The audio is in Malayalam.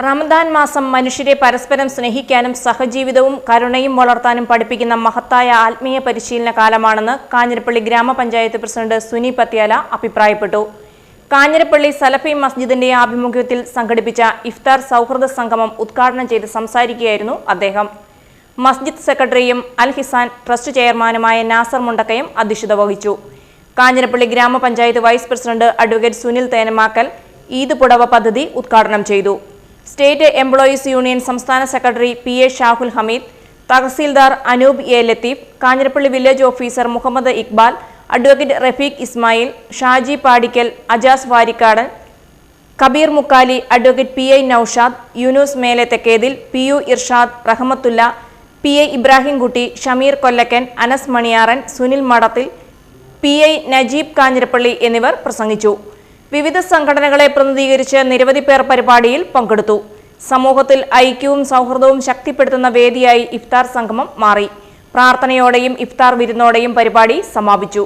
റമദാൻ മാസം മനുഷ്യരെ പരസ്പരം സ്നേഹിക്കാനും സഹജീവിതവും കരുണയും വളർത്താനും പഠിപ്പിക്കുന്ന മഹത്തായ ആത്മീയ പരിശീലന കാലമാണെന്ന് കാഞ്ഞിരപ്പള്ളി ഗ്രാമപഞ്ചായത്ത് പ്രസിഡന്റ് സുനി പത്യാല അഭിപ്രായപ്പെട്ടു. കാഞ്ഞിരപ്പള്ളി സലഫി മസ്ജിദിന്റെ ആഭിമുഖ്യത്തിൽ സംഘടിപ്പിച്ച ഇഫ്താർ സൗഹൃദ സംഗമം ഉദ്ഘാടനം ചെയ്ത് സംസാരിക്കുകയായിരുന്നു അദ്ദേഹം. മസ്ജിദ് സെക്രട്ടറിയും അൽ ഹിസാൻ ട്രസ്റ്റ് ചെയർമാനുമായ നാസർ മുണ്ടക്കയം അധ്യക്ഷത വഹിച്ചു. കാഞ്ഞിരപ്പള്ളി ഗ്രാമപഞ്ചായത്ത് vice president advocate Sunil Thenamakkal Eid പുടവ പദ്ധതി ഉദ്ഘാടനം ചെയ്തു. സ്റ്റേറ്റ് എംപ്ലോയീസ് യൂണിയൻ സംസ്ഥാന secretary P A. Shahul Hameed, tahsildar Anoop A. Latheef, Kanjirappally village officer Muhammad Iqbal, advocate Rafeeq Ismail, Shaji Padikkal, Ajas Varikkadan, Kabeer Mukkali, advocate P I. Noushad, Yunus Mele Thekkethil, പി.യു. Irshad, റഹമത്തുല്ല, പി.ഐ. Ibrahimkutty, Shameer കൊല്ലക്കൻ, Anas മണിയാറൻ, Sunil മടത്തിൽ, പി.ഐ. Najeeb Kanjirappally എന്നിവർ പ്രസംഗിച്ചു. വിവിധ സംഘടനകളെ പ്രതിനിധീകരിച്ച് നിരവധി പേർ പരിപാടിയിൽ പങ്കെടുത്തു. സമൂഹത്തിൽ ഐക്യവും സൗഹൃദവും ശക്തിപ്പെടുത്തുന്ന വേദിയായി ഇഫ്താർ സംഗമം മാറി. പ്രാർത്ഥനയോടെയും ഇഫ്താർ വിരുന്നോടെയും പരിപാടി സമാപിച്ചു.